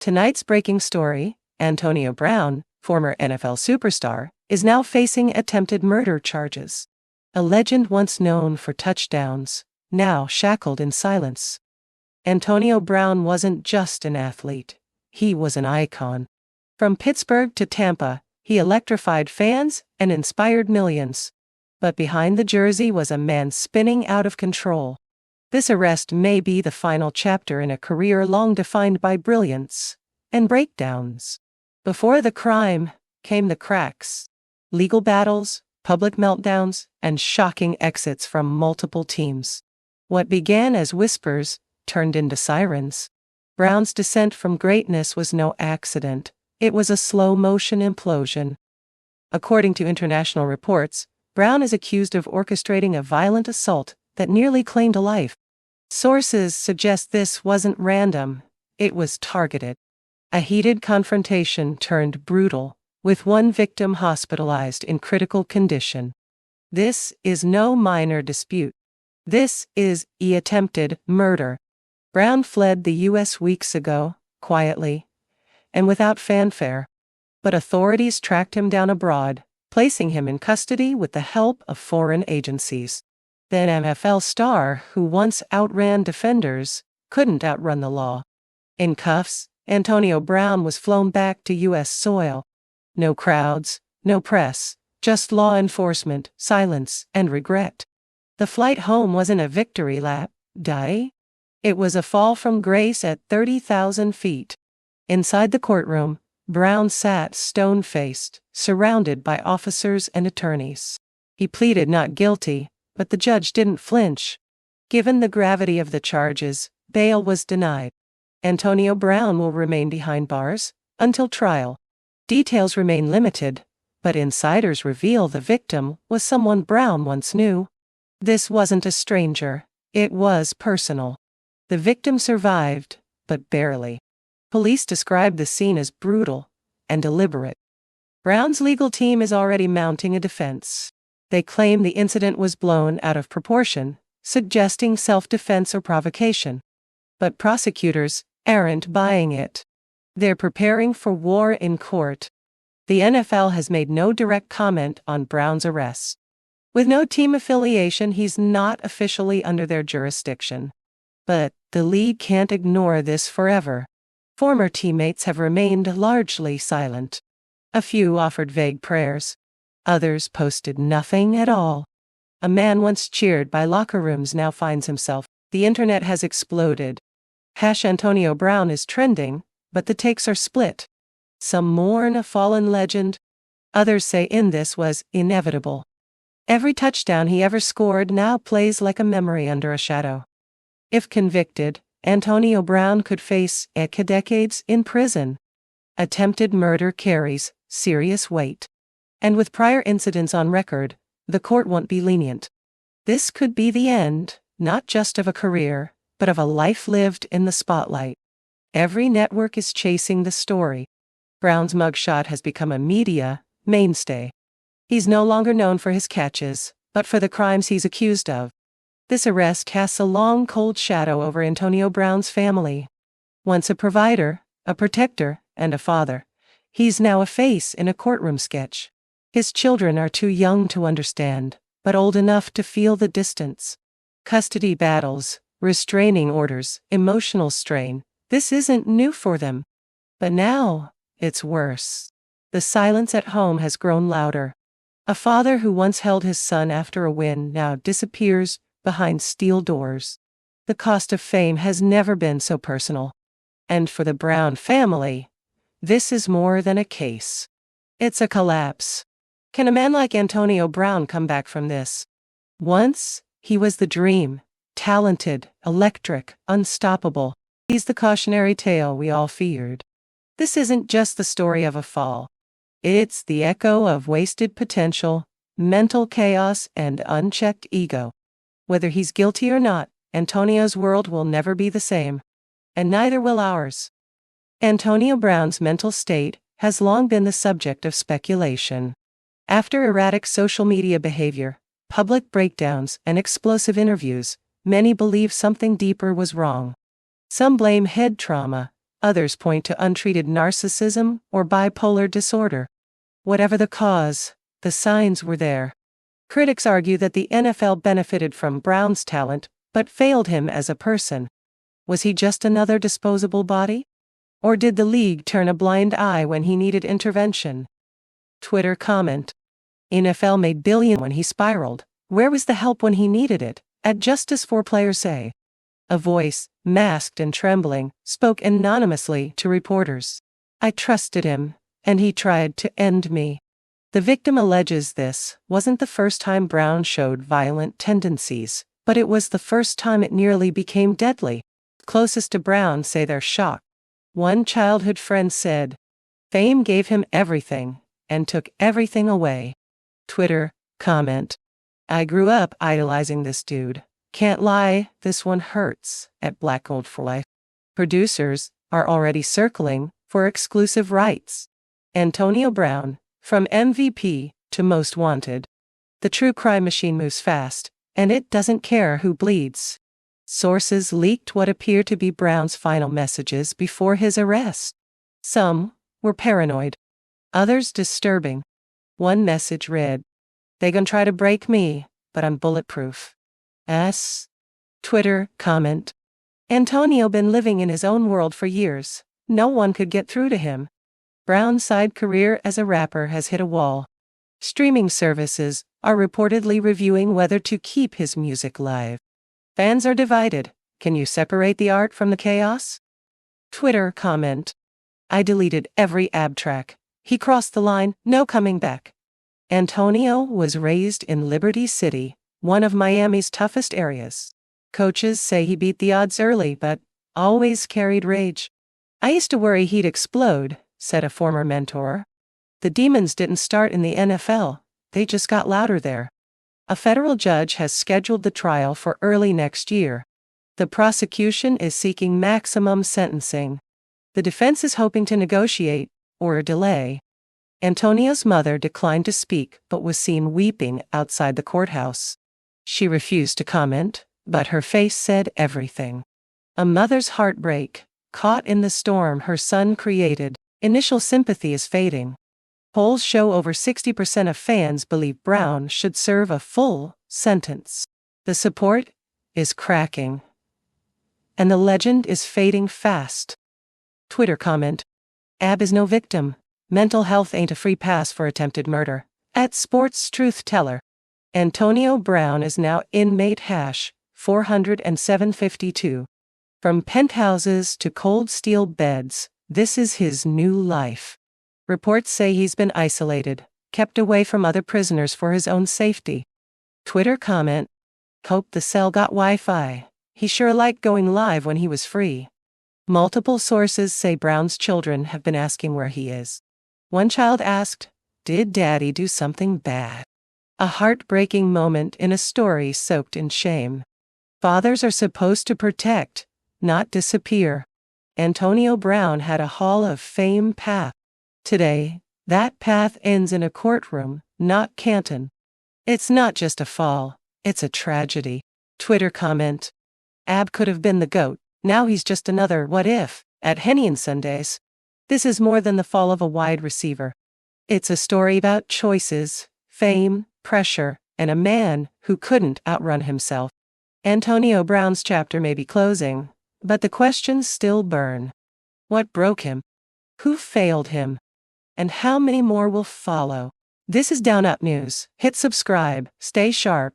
Tonight's breaking story: Antonio Brown, former NFL superstar, is now facing attempted murder charges. A legend once known for touchdowns, now shackled in silence. Antonio Brown wasn't just an athlete, he was an icon. From Pittsburgh to Tampa, he electrified fans and inspired millions. But behind the jersey was a man spinning out of control. This arrest may be the final chapter in a career long defined by brilliance and breakdowns. Before the crime came the cracks, legal battles, public meltdowns, and shocking exits from multiple teams. What began as whispers turned into sirens. Brown's descent from greatness was no accident. It was a slow-motion implosion. According to international reports, Brown is accused of orchestrating a violent assault that nearly claimed a life. Sources suggest this wasn't random, it was targeted. A heated confrontation turned brutal, with one victim hospitalized in critical condition. This is no minor dispute. This is attempted murder. Brown fled the U.S. weeks ago, quietly, and without fanfare. But authorities tracked him down abroad, placing him in custody with the help of foreign agencies. The NFL star, who once outran defenders, couldn't outrun the law. In cuffs, Antonio Brown was flown back to U.S. soil. No crowds, no press, just law enforcement, silence, and regret. The flight home wasn't a victory lap, it was a fall from grace at 30,000 feet. Inside the courtroom, Brown sat stone-faced, surrounded by officers and attorneys. He pleaded not guilty, but the judge didn't flinch. Given the gravity of the charges, bail was denied. Antonio Brown will remain behind bars until trial. Details remain limited, but insiders reveal the victim was someone Brown once knew. This wasn't a stranger, it was personal. The victim survived, but barely. Police describe the scene as brutal and deliberate. Brown's legal team is already mounting a defense. They claim the incident was blown out of proportion, suggesting self-defense or provocation. But prosecutors aren't buying it. They're preparing for war in court. The NFL has made no direct comment on Brown's arrest. With no team affiliation, he's not officially under their jurisdiction. But the league can't ignore this forever. Former teammates have remained largely silent. A few offered vague prayers. Others posted nothing at all. A man once cheered by locker rooms now finds himself. The internet has exploded. #Antonio Brown is trending, but the takes are split. Some mourn a fallen legend. Others say this was inevitable. Every touchdown he ever scored now plays like a memory under a shadow. If convicted, Antonio Brown could face decades in prison. Attempted murder carries serious weight. And with prior incidents on record, the court won't be lenient. This could be the end, not just of a career, but of a life lived in the spotlight. Every network is chasing the story. Brown's mugshot has become a media mainstay. He's no longer known for his catches, but for the crimes he's accused of. This arrest casts a long, cold shadow over Antonio Brown's family. Once a provider, a protector, and a father, he's now a face in a courtroom sketch. His children are too young to understand, but old enough to feel the distance. Custody battles, restraining orders, emotional strain. This isn't new for them. But now, it's worse. The silence at home has grown louder. A father who once held his son after a win now disappears behind steel doors. The cost of fame has never been so personal. And for the Brown family, this is more than a case. It's a collapse. Can a man like Antonio Brown come back from this? Once, he was the dream. Talented, electric, unstoppable. He's the cautionary tale we all feared. This isn't just the story of a fall. It's the echo of wasted potential, mental chaos, and unchecked ego. Whether he's guilty or not, Antonio's world will never be the same. And neither will ours. Antonio Brown's mental state has long been the subject of speculation. After erratic social media behavior, public breakdowns, and explosive interviews, many believe something deeper was wrong. Some blame head trauma, Others point to untreated narcissism or bipolar disorder. Whatever the cause, the signs were there. Critics argue that the NFL benefited from Brown's talent, but failed him as a person. Was he just another disposable body? Or did the league turn a blind eye when he needed intervention? Twitter comment. NFL made billions when he spiraled. Where was the help when he needed it? At Justice for Players Say. A voice, masked and trembling, spoke anonymously to reporters. I trusted him, and he tried to end me. The victim alleges this wasn't the first time Brown showed violent tendencies, but it was the first time it nearly became deadly. Closest to Brown say they're shocked. One childhood friend said, "Fame gave him everything, and took everything away." Twitter comment. I grew up idolizing this dude. Can't lie, this one hurts. At Black Gold for Life. Producers are already circling for exclusive rights. Antonio Brown, from MVP to Most Wanted. The true crime machine moves fast, and it doesn't care who bleeds. Sources leaked what appear to be Brown's final messages before his arrest. Some were paranoid, others disturbing. One message read, "They gon' try to break me, but I'm bulletproof." Twitter comment. Antonio been living in his own world for years. No one could get through to him. Brown's side career as a rapper has hit a wall. Streaming services are reportedly reviewing whether to keep his music live. Fans are divided. Can you separate the art from the chaos? Twitter comment. I deleted every ab track. He crossed the line, no coming back. Antonio was raised in Liberty City, one of Miami's toughest areas. Coaches say he beat the odds early, but always carried rage. I used to worry he'd explode, said a former mentor. The demons didn't start in the NFL, they just got louder there. A federal judge has scheduled the trial for early next year. The prosecution is seeking maximum sentencing. The defense is hoping to negotiate, or delay. Antonio's mother declined to speak but was seen weeping outside the courthouse. She refused to comment, but her face said everything. A mother's heartbreak, caught in the storm her son created. Initial sympathy is fading. Polls show over 60% of fans believe Brown should serve a full sentence. The support is cracking, and the legend is fading fast. Twitter comment. Ab is no victim. Mental health ain't a free pass for attempted murder. At Sports Truth Teller. Antonio Brown is now inmate hash 40752. From penthouses to cold steel beds, this is his new life. Reports say he's been isolated, kept away from other prisoners for his own safety. Twitter comment. Hope the cell got Wi-Fi. He sure liked going live when he was free. Multiple sources say Brown's children have been asking where he is. One child asked, "Did Daddy do something bad?" A heartbreaking moment in a story soaked in shame. Fathers are supposed to protect, not disappear. Antonio Brown had a Hall of Fame path. Today, that path ends in a courtroom, not Canton. It's not just a fall, it's a tragedy. Twitter comment. Ab could have been the GOAT, now he's just another what if, at Henny and Sundays. This is more than the fall of a wide receiver. It's a story about choices, fame, pressure, and a man who couldn't outrun himself. Antonio Brown's chapter may be closing, but the questions still burn. What broke him? Who failed him? And how many more will follow? This is DownUpNews. Hit subscribe, stay sharp,